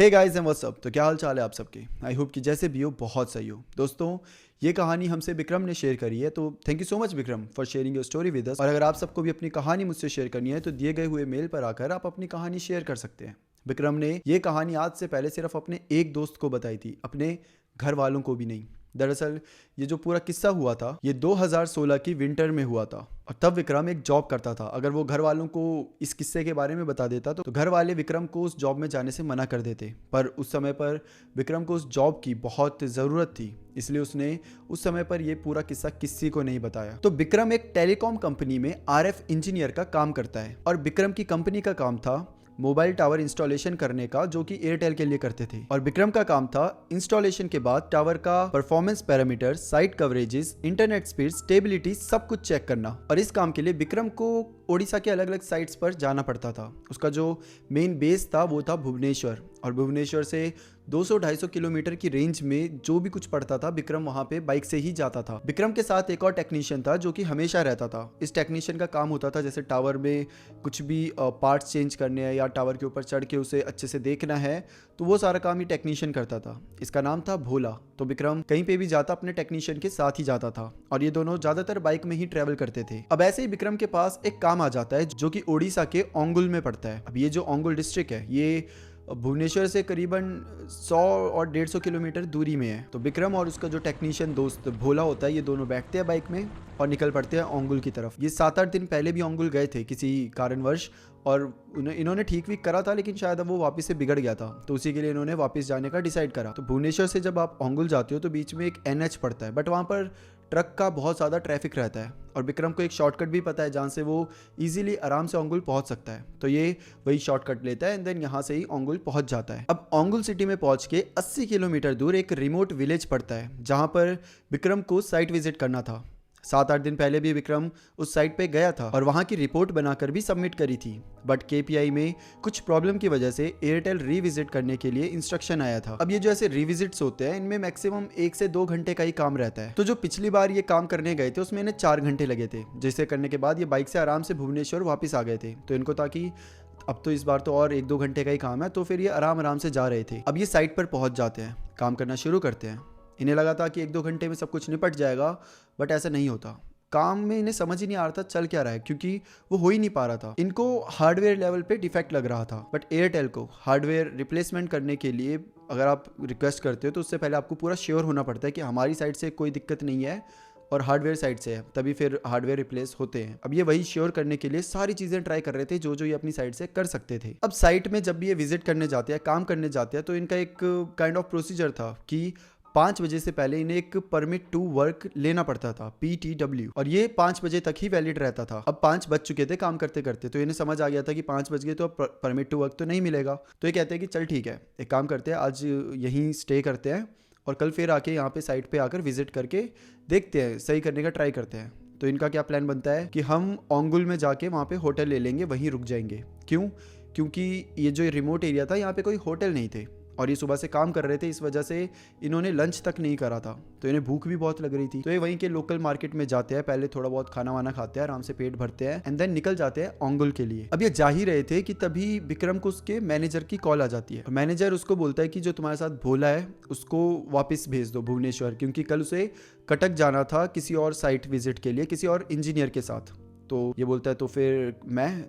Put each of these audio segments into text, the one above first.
Hey guys and what's up. तो क्या हाल चाल है आप सबके। आई होप कि जैसे भी हो बहुत सही हो। दोस्तों, ये कहानी हमसे विक्रम ने शेयर करी है, तो thank you so much Vikram for sharing your story with us. और अगर आप सबको भी अपनी कहानी मुझसे शेयर करनी है तो दिए गए हुए मेल पर आकर आप अपनी कहानी शेयर कर सकते हैं। विक्रम ने ये कहानी आज से पहले सिर्फ अपने एक दोस्त को बताई थी, अपने घर वालों को भी नहीं। दरअसल ये जो पूरा किस्सा हुआ था ये 2016 की विंटर में हुआ था और तब विक्रम एक जॉब करता था। अगर वो घर वालों को इस किस्से के बारे में बता देता तो घर वाले विक्रम को उस जॉब में जाने से मना कर देते, पर उस समय पर विक्रम को उस जॉब की बहुत ज़रूरत थी, इसलिए उसने उस समय पर यह पूरा किस्सा किसी को नहीं बताया। तो विक्रम एक टेलीकॉम कंपनी में आरएफ इंजीनियर का काम करता है और विक्रम की कंपनी का काम था मोबाइल टावर इंस्टॉलेशन करने का, जो कि एयरटेल के लिए करते थे। और विक्रम का काम था इंस्टॉलेशन के बाद टावर का performance parameter, site coverages, internet speed, stability सब कुछ चेक करना। और इस काम के लिए विक्रम को ओडिशा के अलग अलग साइट्स पर जाना पड़ता था। उसका जो मेन बेस था वो था भुवनेश्वर, और भुवनेश्वर से 200-250 किलोमीटर की रेंज में जो भी कुछ पड़ता था विक्रम वहां पे बाइक से ही जाता था। विक्रम के साथ एक और टेक्नीशियन था जो कि हमेशा रहता था। इस टेक्नीशियन का काम होता था जैसे टावर में कुछ भी पार्ट्स चेंज करने हैं या टावर के ऊपर चढ़ के उसे अच्छे से देखना है, तो वो सारा काम ही टेक्नीशियन करता था। इसका नाम था भोला। तो विक्रम कहीं पे भी जाता अपने टेक्नीशियन के साथ ही जाता था और ये दोनों ज्यादातर बाइक में ही ट्रेवल करते थे। अब ऐसे ही विक्रम के पास एक काम आ जाता है जो कि ओडिशा के ओंगुल में पड़ता है। अब ये जो ओंगुल डिस्ट्रिक्ट है ये भुवनेश्वर से करीबन 100 और 150 किलोमीटर दूरी में है। तो विक्रम और उसका जो टेक्नीशियन दोस्त भोला होता है, ये दोनों बैठते हैं बाइक में और निकल पड़ते हैं ओंगुल की तरफ। ये 7-8 दिन पहले भी ओंगुल गए थे किसी कारणवश, और इन्होंने ठीक भी करा था, लेकिन शायद अब वो वापस से बिगड़ गया था, तो उसी के लिए इन्होंने वापस जाने का डिसाइड करा। तो भुवनेश्वर से जब आप ओंगुल जाते हो तो बीच में एक एनएच पड़ता है, बट वहाँ पर ट्रक का बहुत ज़्यादा ट्रैफिक रहता है और विक्रम को एक शॉर्टकट भी पता है जहाँ से वो इजीली आराम से ओंगुल पहुँच सकता है। तो ये वही शॉर्टकट लेता है एंड देन यहाँ से ही ओंगुल पहुँच जाता है। अब ओंगुल सिटी में पहुँच के 80 किलोमीटर दूर एक रिमोट विलेज पड़ता है जहाँ पर विक्रम को साइट विजिट करना था। 7-8 दिन पहले भी विक्रम उस साइट पे गया था और वहां की रिपोर्ट बनाकर भी सबमिट करी थी, बट केपीआई में कुछ प्रॉब्लम की वजह से एयरटेल रिविजिट करने के लिए इंस्ट्रक्शन आया था। अब ये जो ऐसे रिविजिट्स होते हैं इनमें मैक्सिमम 1 से 2 घंटे का ही काम रहता है। तो जो पिछली बार ये काम करने गए थे उसमें इन्हें 4 घंटे लगे थे, जिसे करने के बाद ये बाइक से आराम से भुवनेश्वर वापस आ गए थे। तो इनको था कि अब तो इस बार तो और 1-2 घंटे का ही काम है, तो फिर ये आराम आराम से जा रहे थे। अब ये साइट पर पहुंच जाते हैं, काम करना शुरू करते हैं। इन्हें लगा था कि 1-2 घंटे में सब कुछ निपट जाएगा, बट ऐसा नहीं होता। काम में इन्हें समझ ही नहीं आ रहा था चल क्या रहा है, क्योंकि वो हो ही नहीं पा रहा था। इनको हार्डवेयर लेवल पे डिफेक्ट लग रहा था, बट एयरटेल को हार्डवेयर रिप्लेसमेंट करने के लिए अगर आप रिक्वेस्ट करते हो तो उससे पहले आपको पूरा श्योर होना पड़ता है कि हमारी साइड से कोई दिक्कत नहीं है और हार्डवेयर साइड से है, तभी फिर हार्डवेयर रिप्लेस होते हैं। अब ये वही श्योर करने के लिए सारी चीज़ें ट्राई कर रहे थे जो ये अपनी साइड से कर सकते थे। अब साइट में जब भी ये विजिट करने जाते हैं, काम करने जाते हैं, तो इनका एक काइंड ऑफ प्रोसीजर था कि 5 बजे से पहले इन्हें एक परमिट टू वर्क लेना पड़ता था, PTW, और ये 5 बजे तक ही वैलिड रहता था। अब 5 बज चुके थे काम करते करते, तो इन्हें समझ आ गया था कि 5 बज गए तो अब परमिट टू वर्क तो नहीं मिलेगा। तो ये कहते हैं कि चल ठीक है, एक काम करते हैं, आज यहीं स्टे करते हैं और कल फिर आके यहाँ पे साइट पे आकर विजिट करके देखते हैं, सही करने का ट्राई करते हैं। तो इनका क्या प्लान बनता है कि हम ओंगुल में जाके वहाँ पे होटल ले लेंगे, वहीं रुक जाएंगे। क्यों? क्योंकि ये जो रिमोट एरिया था यहाँ पे कोई होटल नहीं थे और ये सुबह से काम कर रहे थे, इस वजह से इन्होंने लंच तक नहीं करा था, तो इन्हें भूख भी बहुत लग रही थी। तो ये वहीं के लोकल मार्केट में जाते हैं, पहले थोड़ा बहुत खाना वाना खाते हैं, आराम से पेट भरते हैं एंड देन निकल जाते हैं ओंगुल के लिए। अब ये जा ही रहे थे कि तभी विक्रम को उसके मैनेजर की कॉल आ जाती है। मैनेजर उसको बोलता है कि जो तुम्हारे साथ भोला है उसको वापस भेज दो भुवनेश्वर, क्योंकि कल उसे कटक जाना था किसी और साइट विजिट के लिए, किसी और इंजीनियर के साथ। तो ये बोलता है तो फिर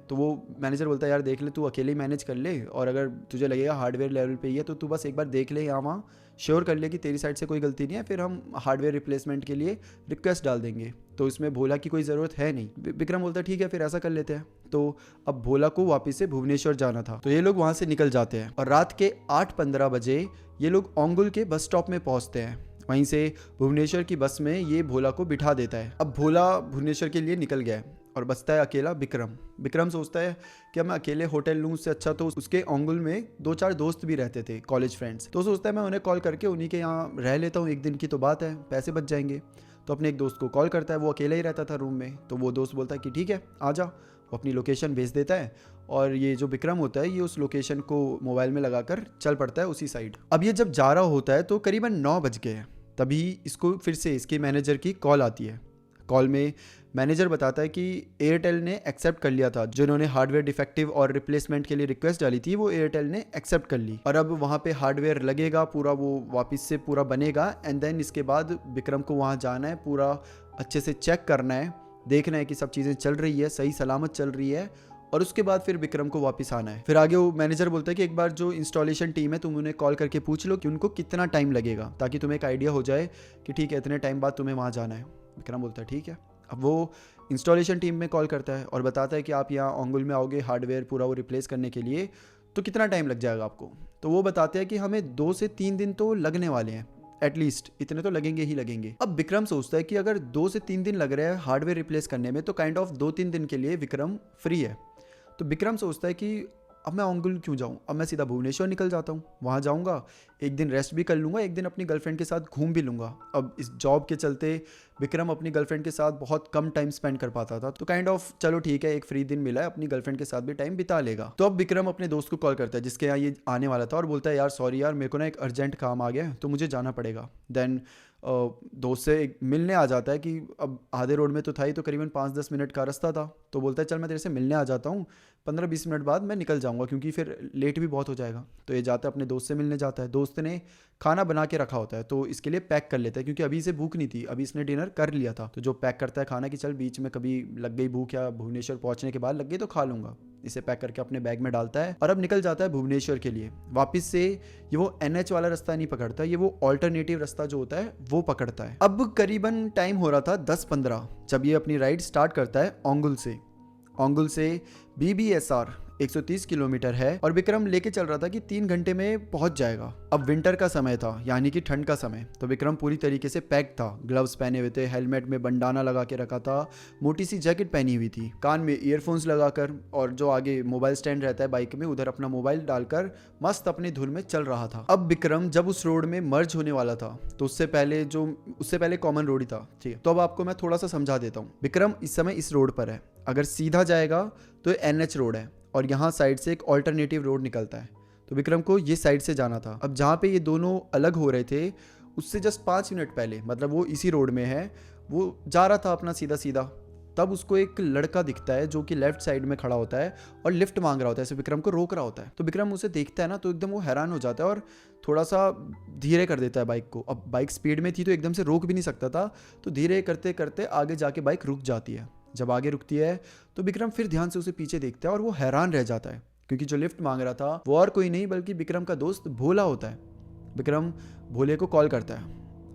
तो वो मैनेजर बोलता है यार देख ले, तू अकेले ही मैनेज कर ले, और अगर तुझे लगेगा हार्डवेयर लेवल पे ही है तो तू बस एक बार देख ले, यहाँ वहाँ श्योर कर ले कि तेरी साइड से कोई गलती नहीं है, फिर हम हार्डवेयर रिप्लेसमेंट के लिए रिक्वेस्ट डाल देंगे। तो इसमें भोला की कोई ज़रूरत है नहीं। विक्रम बोलता है ठीक है फिर ऐसा कर लेते हैं। तो अब भोला को वापस से भुवनेश्वर जाना था, तो ये लोग वहाँ से निकल जाते हैं और रात के 8:15 बजे ये लोग ओंगुल के बस स्टॉप में पहुँचते हैं। वहीं से भुवनेश्वर की बस में ये भोला को बिठा देता है। अब भोला भुवनेश्वर के लिए निकल गया है और बचता है अकेला विक्रम। विक्रम सोचता है कि मैं अकेले होटल लूँ, उससे अच्छा तो उसके ओंगुल में 2-4 दोस्त भी रहते थे, कॉलेज फ्रेंड्स। तो सोचता है मैं उन्हें कॉल करके उन्हीं के यहाँ रह लेता हूँ, एक दिन की तो बात है, पैसे बच जाएंगे। तो अपने एक दोस्त को कॉल करता है, वो अकेला ही रहता था रूम में। तो वो दोस्त बोलता है कि ठीक है आ जा। वो अपनी लोकेशन भेज देता है और ये जो विक्रम होता है ये उस लोकेशन को मोबाइल में लगाकर चल पड़ता है उसी साइड। अब ये जब जा रहा होता है तो करीबन 9 बज गए हैं, तभी इसको फिर से इसके मैनेजर की कॉल आती है। कॉल में मैनेजर बताता है कि एयरटेल ने एक्सेप्ट कर लिया था, जिन्होंने हार्डवेयर डिफेक्टिव और रिप्लेसमेंट के लिए रिक्वेस्ट डाली थी वो एयरटेल ने एक्सेप्ट कर ली और अब वहाँ पे हार्डवेयर लगेगा, पूरा वो वापस से पूरा बनेगा। एंड देन इसके बाद विक्रम को वहाँ जाना है, पूरा अच्छे से चेक करना है, देखना है कि सब चीज़ें चल रही है, सही सलामत चल रही है, और उसके बाद फिर विक्रम को वापस आना है। फिर आगे वो मैनेजर बोलता है कि एक बार जो इंस्टॉलेशन टीम है तुम उन्हें कॉल करके पूछ लो कि उनको कितना टाइम लगेगा, ताकि तुम्हें एक आइडिया हो जाए कि ठीक है इतने टाइम बाद तुम्हें वहाँ जाना है। विक्रम बोलता है ठीक है। अब वो इंस्टॉलेशन टीम में कॉल करता है और बताता है कि आप यहाँ ओंगुल में आओगे हार्डवेयर पूरा वो रिप्लेस करने के लिए, तो कितना टाइम लग जाएगा आपको। तो वो बताते हैं कि हमें 2 से 3 दिन तो लगने वाले हैं, एटलीस्ट इतने तो लगेंगे ही लगेंगे। अब विक्रम सोचता है कि अगर 2 से 3 दिन लग रहे हैं हार्डवेयर रिप्लेस करने में, तो काइंड ऑफ 2-3 दिन के लिए विक्रम फ्री है। तो विक्रम सोचता है कि अब मैं ओंगुल क्यों जाऊँ, अब मैं सीधा भुवनेश्वर निकल जाता हूँ, वहाँ जाऊँगा, एक दिन रेस्ट भी कर लूँगा, एक दिन अपनी गर्लफ्रेंड के साथ घूम भी लूँगा। अब इस जॉब के चलते विक्रम अपनी गर्लफ्रेंड के साथ बहुत कम टाइम स्पेंड कर पाता था, तो काइंड ऑफ चलो ठीक है एक फ्री दिन मिला है, अपनी गर्लफ्रेंड के साथ भी टाइम बिता लेगा। तो अब विक्रम अपने दोस्त को कॉल करता है जिसके यहाँ ये आने वाला था और बोलता है यार सॉरी यार, मेरे को ना एक अर्जेंट काम आ गया है तो मुझे जाना पड़ेगा। देन दोस्त से मिलने आ जाता है कि अब आधे रोड में तो था ही, तो करीबन 5-10 मिनट का रास्ता था, तो बोलता है चल मैं तेरे से मिलने आ जाता हूँ, 15-20 मिनट बाद मैं निकल जाऊँगा क्योंकि फिर लेट भी बहुत हो जाएगा। तो ये जाता है अपने दोस्त से मिलने जाता है, दोस्त ने खाना बना के रखा होता है तो इसके लिए पैक कर लेता है क्योंकि अभी इसे भूख नहीं थी, अभी इसने डिनर कर लिया था। तो जो पैक करता है खाना कि चल बीच में कभी लग गई भूख या भुवनेश्वर पहुंचने के बाद लग गई तो खा लूँगा, इसे पैक करके अपने बैग में डालता है और अब निकल जाता है भुवनेश्वर के लिए। वापस से ये वो NH वाला रास्ता नहीं पकड़ता, ये वो ऑल्टरनेटिव रास्ता जो होता है वो पकड़ता है। अब करीबन टाइम हो रहा था 10-15 जब ये अपनी राइड स्टार्ट करता है ओंगुल से। ओंगुल से BBSR 130 किलोमीटर है और विक्रम लेके चल रहा था कि 3 घंटे में पहुंच जाएगा। अब विंटर का समय था यानी कि ठंड का समय, तो विक्रम पूरी तरीके से पैक था, ग्लव्स पहने हुए थे, हेलमेट में बंडाना लगा के रखा था, मोटी सी जैकेट पहनी हुई थी, कान में ईयरफोन्स लगाकर, और जो आगे मोबाइल स्टैंड रहता है बाइक में उधर अपना मोबाइल डालकर मस्त अपनी धुन में चल रहा था। अब विक्रम जब उस रोड में मर्ज होने वाला था तो उससे पहले कॉमन रोड ही था, ठीक है। तो अब आपको मैं थोड़ा सा समझा देता हूँ। विक्रम इस समय इस रोड पर है, अगर सीधा जाएगा तो NH रोड है और यहाँ साइड से एक ऑल्टरनेटिव रोड निकलता है, तो विक्रम को ये साइड से जाना था। अब जहाँ पे ये दोनों अलग हो रहे थे उससे जस्ट 5 मिनट पहले, मतलब वो इसी रोड में है, वो जा रहा था अपना सीधा सीधा, तब उसको एक लड़का दिखता है जो कि लेफ्ट साइड में खड़ा होता है और लिफ्ट मांग रहा होता है, ऐसे विक्रम को रोक रहा होता है। तो विक्रम उसे देखता है ना तो एकदम वो हैरान हो जाता है और थोड़ा सा धीरे कर देता है बाइक को। अब बाइक स्पीड में थी तो एकदम से रोक भी नहीं सकता था, तो धीरे करते करते आगे जाके बाइक रुक जाती है। जब आगे रुकती है तो विक्रम फिर ध्यान से उसे पीछे देखता है और वो हैरान रह जाता है क्योंकि जो लिफ्ट मांग रहा था वो और कोई नहीं बल्कि विक्रम का दोस्त भोला होता है। विक्रम भोले को कॉल करता है,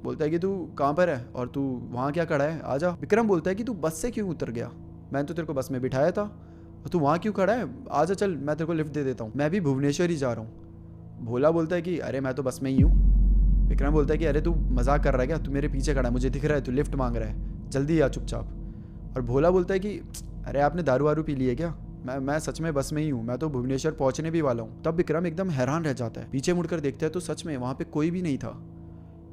बोलता है कि तू कहाँ पर है और तू वहाँ क्या खड़ा है, आजा। विक्रम बोलता है कि तू बस से क्यों उतर गया, मैंने तो तेरे को बस में बिठाया था, और तू वहाँ क्यों खड़ा है, आजा चल मैं तेरे को लिफ्ट दे देता हूँ, मैं भी भुवनेश्वर ही जा रहा हूँ। भोला बोलता है कि अरे मैं तो बस में ही हूँ। विक्रम बोलता है कि अरे तू मजाक कर रहा है क्या, तू मेरे पीछे खड़ा है, मुझे दिख रहा है तू लिफ्ट मांग रहा है, जल्दी आ चुपचाप। और भोला बोलता है कि अरे आपने दारू वारू पी ली है क्या, मैं सच में बस में ही हूँ, मैं तो भुवनेश्वर पहुंचने भी वाला हूँ। तब विक्रम एकदम हैरान रह जाता है, पीछे मुड़कर देखता है तो सच में वहाँ पे कोई भी नहीं था।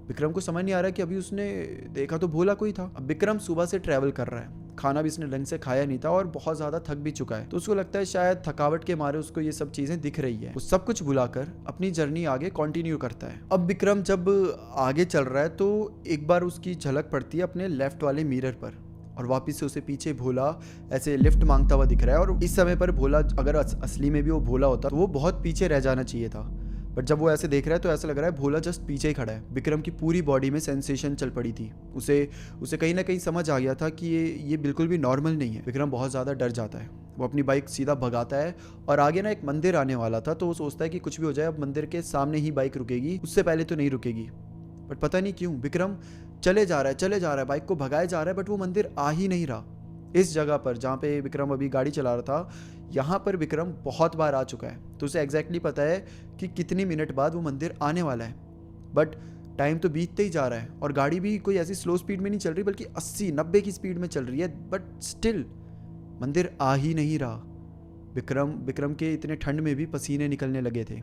विक्रम को समझ नहीं आ रहा कि अभी उसने देखा तो भोला कोई था। अब विक्रम सुबह से ट्रैवल कर रहा है, खाना भी इसने ढंग से खाया नहीं था और बहुत ज्यादा थक भी चुका है, तो उसको लगता है शायद थकावट के मारे उसको ये सब चीजें दिख रही है। वो सब कुछ भुलाकर अपनी जर्नी आगे कंटिन्यू करता है। अब विक्रम जब आगे चल रहा है तो एक बार उसकी झलक पड़ती है अपने लेफ्ट वाले मिरर पर और वापस से उसे पीछे भोला ऐसे लिफ्ट मांगता हुआ दिख रहा है। और इस समय पर भोला अगर असली में भी वो भोला होता तो वो बहुत पीछे रह जाना चाहिए था, बट जब वो ऐसे देख रहा है तो ऐसा लग रहा है भोला जस्ट पीछे ही खड़ा है। विक्रम की पूरी बॉडी में सेंसेशन चल पड़ी थी, उसे कहीं ना कहीं समझ आ गया था कि ये बिल्कुल भी नॉर्मल नहीं है। विक्रम बहुत ज़्यादा डर जाता है, वो अपनी बाइक सीधा भगाता है और आगे ना एक मंदिर आने वाला था, तो वो सोचता है कि कुछ भी हो जाए अब मंदिर के सामने ही बाइक रुकेगी, उससे पहले तो नहीं रुकेगी। बट पता नहीं क्यों विक्रम चले जा रहा है, बाइक को भगाए जा रहा है, बट वो मंदिर आ ही नहीं रहा। इस जगह पर जहाँ पे विक्रम अभी गाड़ी चला रहा था, यहाँ पर विक्रम बहुत बार आ चुका है, तो उसे एग्जैक्टली पता है कि कितनी मिनट बाद वो मंदिर आने वाला है। बट टाइम तो बीतते ही जा रहा है और गाड़ी भी कोई ऐसी स्लो स्पीड में नहीं चल रही बल्कि 80-90 की स्पीड में चल रही है, बट स्टिल मंदिर आ ही नहीं रहा। विक्रम के इतने ठंड में भी पसीने निकलने लगे थे।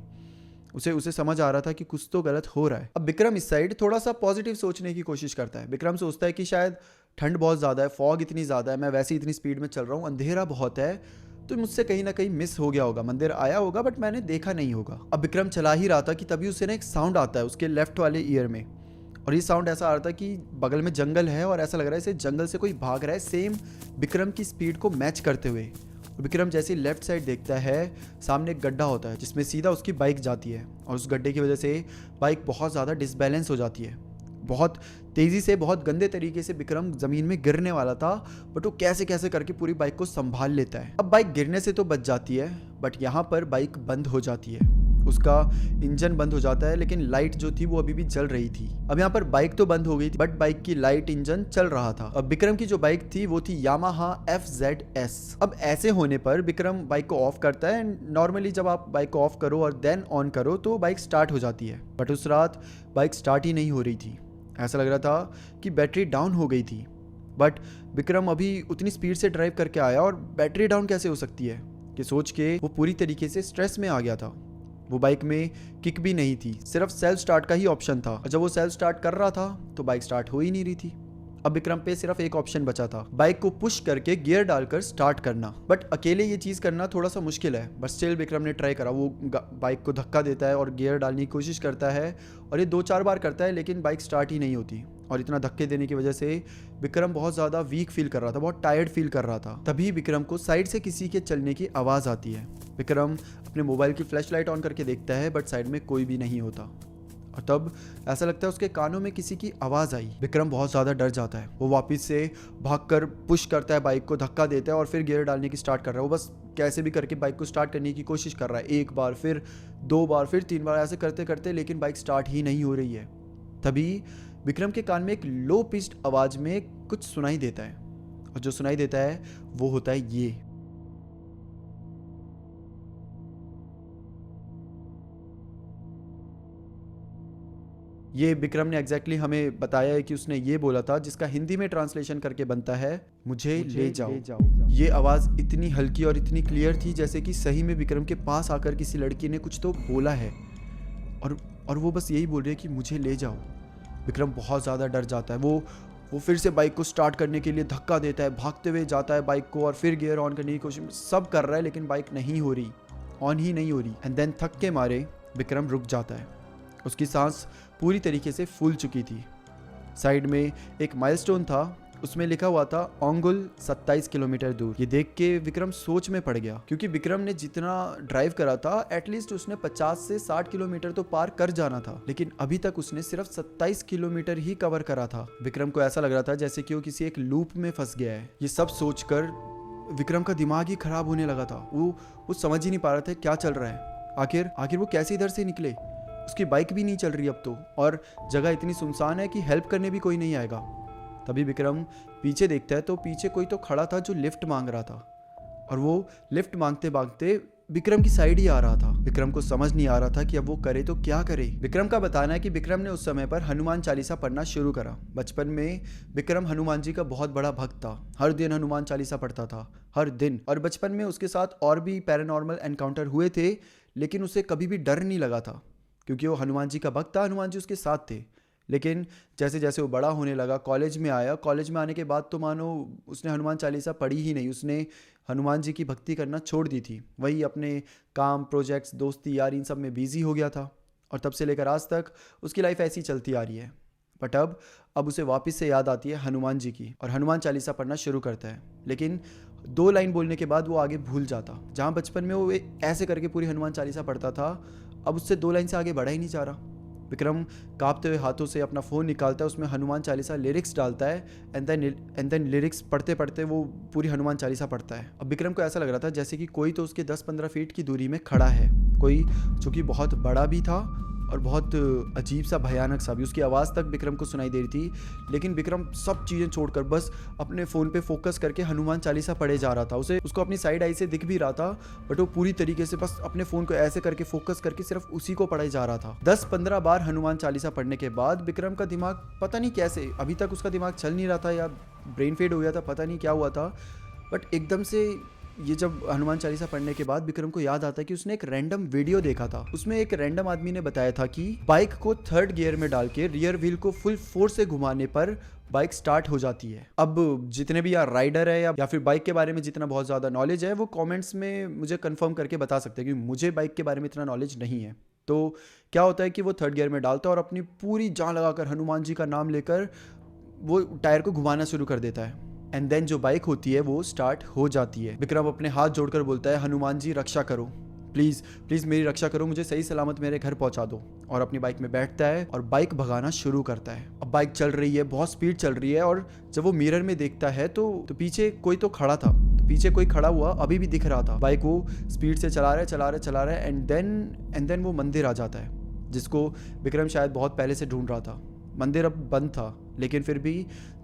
उसे समझ आ रहा था कि कुछ तो गलत हो रहा है। अब विक्रम इस साइड थोड़ा सा पॉजिटिव सोचने की कोशिश करता है। विक्रम सोचता है कि शायद ठंड बहुत ज़्यादा है, फॉग इतनी ज़्यादा है, मैं वैसे ही इतनी स्पीड में चल रहा हूँ, अंधेरा बहुत है, तो मुझसे कहीं ना कहीं मिस हो गया होगा, मंदिर आया होगा बट मैंने देखा नहीं होगा। अब विक्रम चला ही रहा था कि तभी उसे ना एक साउंड आता है उसके लेफ्ट वाले ईयर में, और ये साउंड ऐसा आ रहा था कि बगल में जंगल है और ऐसा लग रहा है इसे जंगल से कोई भाग रहा है, सेम विक्रम की स्पीड को मैच करते हुए। विक्रम जैसे लेफ्ट साइड देखता है, सामने एक गड्ढा होता है जिसमें सीधा उसकी बाइक जाती है और उस गड्ढे की वजह से बाइक बहुत ज़्यादा डिसबैलेंस हो जाती है। बहुत तेज़ी से, बहुत गंदे तरीके से विक्रम ज़मीन में गिरने वाला था, बट वो कैसे कैसे करके पूरी बाइक को संभाल लेता है। अब बाइक गिरने से तो बच जाती है, बट यहाँ पर बाइक बंद हो जाती है, उसका इंजन बंद हो जाता है, लेकिन लाइट जो थी वो अभी भी जल रही थी। अब यहाँ पर बाइक तो बंद हो गई थी, बट बाइक की लाइट, इंजन चल रहा था। अब विक्रम की जो बाइक थी वो थी यामाहा FZS। अब ऐसे होने पर विक्रम बाइक को ऑफ करता है। नॉर्मली जब आप बाइक को ऑफ करो और देन ऑन करो तो बाइक स्टार्ट हो जाती है, बट उस रात बाइक स्टार्ट ही नहीं हो रही थी। ऐसा लग रहा था कि बैटरी डाउन हो गई थी, बट विक्रम अभी उतनी स्पीड से ड्राइव करके आया और बैटरी डाउन कैसे हो सकती है कि सोच के वो पूरी तरीके से स्ट्रेस में आ गया था। वो बाइक में किक भी नहीं थी, सिर्फ सेल्फ स्टार्ट का ही ऑप्शन था, और जब वो सेल्फ स्टार्ट कर रहा था तो बाइक स्टार्ट हो ही नहीं रही थी। अब विक्रम पे सिर्फ एक ऑप्शन बचा था, बाइक को पुश करके गियर डालकर स्टार्ट करना। बट अकेले ये चीज़ करना थोड़ा सा मुश्किल है, बट स्टिल विक्रम ने ट्राई करा। वो बाइक को धक्का देता है और गियर डालने की कोशिश करता है, और ये 2-4 बार करता है, लेकिन बाइक स्टार्ट ही नहीं होती। और इतना धक्के देने की वजह से विक्रम बहुत ज़्यादा वीक फील कर रहा था, बहुत टायर्ड फील कर रहा था। तभी विक्रम को साइड से किसी के चलने की आवाज़ आती है। विक्रम अपने मोबाइल की फ्लैश लाइट ऑन करके देखता है, बट साइड में कोई भी नहीं होता, और तब ऐसा लगता है उसके कानों में किसी की आवाज़ आई। विक्रम बहुत ज़्यादा डर जाता है। वो वापस से भागकर पुश करता है, बाइक को धक्का देता है और फिर गियर डालने की स्टार्ट कर रहा है। वो बस कैसे भी करके बाइक को स्टार्ट करने की कोशिश कर रहा है, 1 बार, फिर 2 बार, फिर 3 बार, ऐसे करते करते, लेकिन बाइक स्टार्ट ही नहीं हो रही है। तभी विक्रम के कान में एक लो पिच्ड आवाज़ में कुछ सुनाई देता है, और जो सुनाई देता है वो होता है ये विक्रम ने एग्जैक्टली हमें बताया है कि उसने ये बोला था, जिसका हिंदी में ट्रांसलेशन करके बनता है, मुझे ले जाओ। ये आवाज़ इतनी हल्की और इतनी क्लियर थी जैसे कि सही में विक्रम के पास आकर किसी लड़की ने कुछ तो बोला है, और वो बस यही बोल रही है कि मुझे ले जाओ। विक्रम बहुत ज़्यादा डर जाता है। वो फिर से बाइक को स्टार्ट करने के लिए धक्का देता है, भागते हुए जाता है बाइक को, और फिर गियर ऑन करने की कोशिश सब कर रहा है, लेकिन बाइक नहीं हो रही, ऑन ही नहीं हो रही। एंड देन थक के मारे विक्रम रुक जाता है। उसकी सांस पूरी तरीके से फूल चुकी थी। साइड में एक माइलस्टोन था, उसमें लिखा हुआ था ओंगुल 27 किलोमीटर दूर। ये देख के विक्रम सोच में पड़ गया, क्योंकि विक्रम ने जितना ड्राइव करा था एटलीस्ट उसने 50 से 60 किलोमीटर तो पार कर जाना था, लेकिन अभी तक उसने सिर्फ 27 किलोमीटर ही कवर करा था। विक्रम को ऐसा लग रहा था जैसे कि वो किसी एक लूप में फंस गया है। ये सब सोचकर विक्रम का दिमाग ही खराब होने लगा था। वो समझ ही नहीं पा रहा था क्या चल रहा है। आखिर वो कैसे इधर से निकले। उसकी बाइक भी नहीं चल रही अब तो, और जगह इतनी सुनसान है कि हेल्प करने भी कोई नहीं आएगा। तभी विक्रम पीछे देखता है तो पीछे कोई तो खड़ा था जो लिफ्ट मांग रहा था, और वो लिफ्ट मांगते मांगते विक्रम की साइड ही आ रहा था। विक्रम को समझ नहीं आ रहा था कि अब वो करे तो क्या करे। विक्रम का बताना है कि विक्रम ने उस समय पर हनुमान चालीसा पढ़ना शुरू करा। बचपन में विक्रम हनुमान जी का बहुत बड़ा भक्त था, हर दिन हनुमान चालीसा पढ़ता था, हर दिन। और बचपन में उसके साथ और भी पैरानॉर्मल एनकाउंटर हुए थे, लेकिन उसे कभी भी डर नहीं लगा था, क्योंकि वो हनुमान जी का भक्त था, हनुमान जी उसके साथ थे। लेकिन जैसे जैसे वो बड़ा होने लगा, कॉलेज में आया, कॉलेज में आने के बाद तो मानो उसने हनुमान चालीसा पढ़ी ही नहीं। उसने हनुमान जी की भक्ति करना छोड़ दी थी, वही अपने काम, प्रोजेक्ट्स, दोस्ती यार, इन सब में बिजी हो गया था। और तब से लेकर आज तक उसकी लाइफ ऐसी चलती आ रही है। बट अब उसे वापस से याद आती है हनुमान जी की, और हनुमान चालीसा पढ़ना शुरू करता है। लेकिन 2 लाइन बोलने के बाद वो आगे भूल जाता। जहाँ बचपन में वो ऐसे करके पूरी हनुमान चालीसा पढ़ता था, अब उससे 2 लाइन से आगे बढ़ा ही नहीं जा रहा। विक्रम कांपते हुए हाथों से अपना फ़ोन निकालता है, उसमें हनुमान चालीसा लिरिक्स डालता है, एंड देन लिरिक्स पढ़ते पढ़ते वो पूरी हनुमान चालीसा पढ़ता है। अब विक्रम को ऐसा लग रहा था जैसे कि कोई तो उसके 10-15 फीट की दूरी में खड़ा है, कोई जो कि बहुत बड़ा भी था और बहुत अजीब सा, भयानक सा भी। उसकी आवाज़ तक विक्रम को सुनाई दे रही थी, लेकिन विक्रम सब चीज़ें छोड़कर बस अपने फ़ोन पे फोकस करके हनुमान चालीसा पढ़े जा रहा था। उसको अपनी साइड आई से दिख भी रहा था, बट वो पूरी तरीके से बस अपने फ़ोन को ऐसे करके फोकस करके सिर्फ उसी को पढ़ाई जा रहा था। 10-15 बार हनुमान चालीसा पढ़ने के बाद विक्रम का दिमाग, पता नहीं कैसे, अभी तक उसका दिमाग चल नहीं रहा था या ब्रेन फेड हो गया था, पता नहीं क्या हुआ था, बट एकदम से ये जब हनुमान चालीसा पढ़ने के बाद विक्रम को याद आता है कि उसने एक रैंडम वीडियो देखा था। उसमें एक रैंडम आदमी ने बताया था कि बाइक को 3rd गियर में डाल के रियर व्हील को फुल फोर्स से घुमाने पर बाइक स्टार्ट हो जाती है। अब जितने भी यार राइडर है या फिर बाइक के बारे में जितना बहुत ज़्यादा नॉलेज है, वो कमेंट्स में मुझे कंफर्म करके बता सकते हैं, क्योंकि मुझे बाइक के बारे में इतना नॉलेज नहीं है। तो क्या होता है कि वो थर्ड गियर में डालता है और अपनी पूरी जान लगाकर हनुमान जी का नाम लेकर वो टायर को घुमाना शुरू कर देता है। एंड देन जो बाइक होती है वो स्टार्ट हो जाती है। विक्रम अपने हाथ जोड़कर बोलता है, हनुमान जी रक्षा करो, प्लीज़ प्लीज़ मेरी रक्षा करो, मुझे सही सलामत मेरे घर पहुंचा दो। और अपनी बाइक में बैठता है और बाइक भगाना शुरू करता है। अब बाइक चल रही है, बहुत स्पीड चल रही है, और जब वो मिरर में देखता है तो पीछे कोई तो खड़ा था, तो पीछे कोई खड़ा हुआ अभी भी दिख रहा था। बाइक वो स्पीड से चला रहा है एंड देन वो मंदिर आ जाता है जिसको विक्रम शायद बहुत पहले से ढूंढ रहा था। मंदिर अब बंद था, लेकिन फिर भी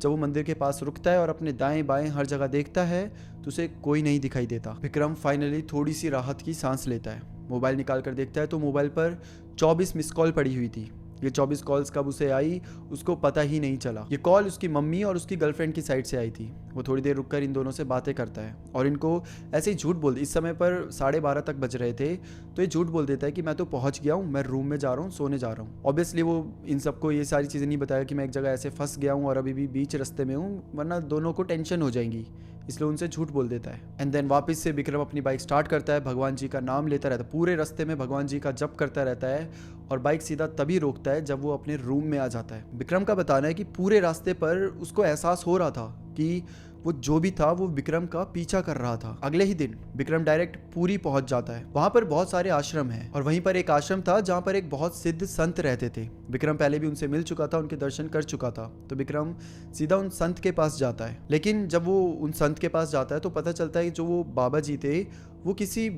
जब वो मंदिर के पास रुकता है और अपने दाएं बाएं हर जगह देखता है तो उसे कोई नहीं दिखाई देता। विक्रम फाइनली थोड़ी सी राहत की सांस लेता है। मोबाइल निकाल कर देखता है तो मोबाइल पर 24 मिस कॉल पड़ी हुई थी। ये 24 कॉल्स कब उसे आई उसको पता ही नहीं चला। ये कॉल उसकी मम्मी और उसकी गर्लफ्रेंड की साइड से आई थी। वो थोड़ी देर रुककर इन दोनों से बातें करता है और इनको ऐसे ही झूठ बोल, इस समय पर 12:30 तक बज रहे थे, तो ये झूठ बोल देता है कि मैं तो पहुंच गया हूँ, मैं रूम में जा रहा हूँ, सोने जा रहा हूँ। ऑब्वियसली वो इन सबको ये सारी चीज़ें नहीं बताया कि मैं एक जगह ऐसे फंस गया हूँ और अभी भी बीच रास्ते में हूँ, वरना दोनों को टेंशन हो जाएंगी, इसलिए उनसे झूठ बोल देता है। एंड देन वापस से विक्रम अपनी बाइक स्टार्ट करता है, भगवान जी का नाम लेता रहता है, पूरे रास्ते में भगवान जी का जप करता रहता है और बाइक सीधा तभी रोकता है जब वो अपने रूम में आ जाता है। विक्रम का बताना है कि पूरे रास्ते पर उसको एहसास हो रहा था कि वो जो भी था वो विक्रम का पीछा कर रहा था। अगले ही दिन विक्रम डायरेक्ट पूरी पहुंच जाता है। वहां पर बहुत सारे आश्रम हैं और वहीं पर एक आश्रम था जहां पर एक बहुत सिद्ध संत रहते थे। विक्रम पहले भी उनसे मिल चुका था, उनके दर्शन कर चुका था, तो विक्रम सीधा उन संत के पास जाता है। लेकिन जब वो उन संत के पास जाता है तो पता चलता है कि जो वो बाबा जी थे वो किसी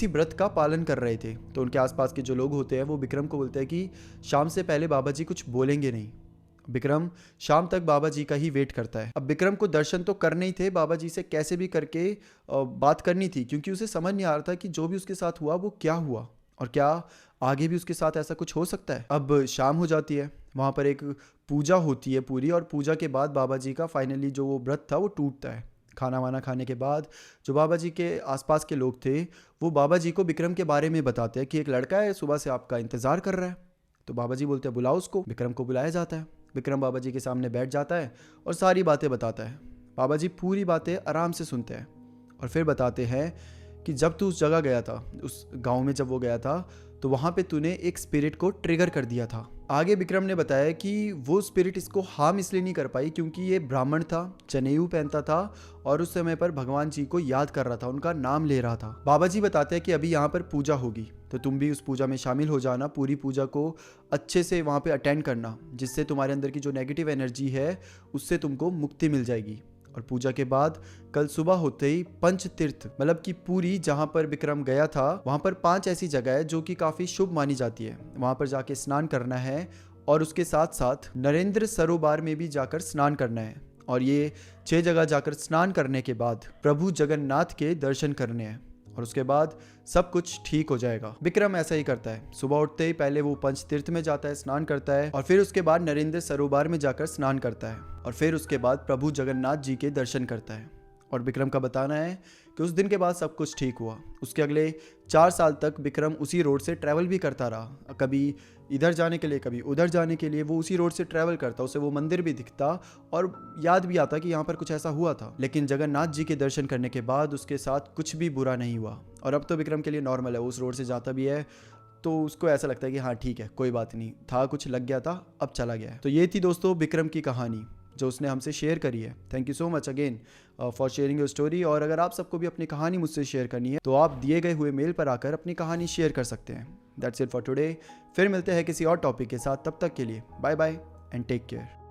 व्रत का पालन कर रहे थे। तो उनके आसपास के जो लोग होते हैं वो विक्रम को बोलते हैं कि शाम से पहले बाबा जी कुछ बोलेंगे नहीं। विक्रम शाम तक बाबा जी का ही वेट करता है। अब विक्रम को दर्शन तो करने ही थे, बाबा जी से कैसे भी करके बात करनी थी, क्योंकि उसे समझ नहीं आ रहा था कि जो भी उसके साथ हुआ वो क्या हुआ और क्या आगे भी उसके साथ ऐसा कुछ हो सकता है। अब शाम हो जाती है, वहाँ पर एक पूजा होती है पूरी, और पूजा के बाद बाबा जी का फाइनली जो वो व्रत था वो टूटता है। खाना वाना खाने के बाद जो बाबा जी के आसपास के लोग थे वो बाबा जी को विक्रम के बारे में बताते हैं कि एक लड़का है सुबह से आपका इंतज़ार कर रहा है। तो बाबा जी बोलते हैं बुलाओ उसको। विक्रम को बुलाया जाता है। विक्रम बाबा जी के सामने बैठ जाता है और सारी बातें बताता है। बाबा जी पूरी बातें आराम से सुनते हैं और फिर बताते हैं कि जब तू उस जगह गया था, उस गांव में जब वो गया था, तो वहाँ पे तूने एक स्पिरिट को ट्रिगर कर दिया था। आगे विक्रम ने बताया कि वो स्पिरिट इसको हार्म इसलिए नहीं कर पाई क्योंकि ये ब्राह्मण था, जनेऊ पहनता था और उस समय पर भगवान जी को याद कर रहा था, उनका नाम ले रहा था। बाबा जी बताते हैं कि अभी यहाँ पर पूजा होगी तो तुम भी उस पूजा में शामिल हो जाना, पूरी पूजा को अच्छे से वहाँ पे अटेंड करना, जिससे तुम्हारे अंदर की जो नेगेटिव एनर्जी है उससे तुमको मुक्ति मिल जाएगी। और पूजा के बाद कल सुबह होते ही पंच तीर्थ, मतलब कि पूरी जहाँ पर विक्रम गया था वहाँ पर 5 ऐसी जगह है जो कि काफ़ी शुभ मानी जाती है, वहाँ पर जाके स्नान करना है और उसके साथ साथ नरेंद्र सरोवर में भी जाकर स्नान करना है। और ये 6 जगह जाकर स्नान करने के बाद प्रभु जगन्नाथ के दर्शन करने हैं और उसके बाद सब कुछ ठीक हो जाएगा। विक्रम ऐसा ही करता है, सुबह उठते ही पहले वो पंच तीर्थ में जाता है, स्नान करता है और फिर उसके बाद नरेंद्र सरोवर में जाकर स्नान करता है और फिर उसके बाद प्रभु जगन्नाथ जी के दर्शन करता है। और विक्रम का बताना है कि उस दिन के बाद सब कुछ ठीक हुआ। उसके अगले 4 साल तक विक्रम उसी रोड से ट्रैवल भी करता रहा, कभी इधर जाने के लिए कभी उधर जाने के लिए वो उसी रोड से ट्रैवल करता, उसे वो मंदिर भी दिखता और याद भी आता कि यहाँ पर कुछ ऐसा हुआ था। लेकिन जगन्नाथ जी के दर्शन करने के बाद उसके साथ कुछ भी बुरा नहीं हुआ और अब तो विक्रम के लिए नॉर्मल है, वो उस रोड से जाता भी है तो उसको ऐसा लगता है कि हाँ ठीक है, कोई बात नहीं था, कुछ लग गया था, अब चला गया है। तो ये थी दोस्तों विक्रम की कहानी जो उसने हमसे शेयर करी है। Thank you so much again for sharing your story. और अगर आप सबको भी अपनी कहानी मुझसे शेयर करनी है तो आप दिए गए हुए मेल पर आकर अपनी कहानी शेयर कर सकते हैं। That's it for today. फिर मिलते हैं किसी और टॉपिक के साथ, तब तक के लिए bye bye and take care.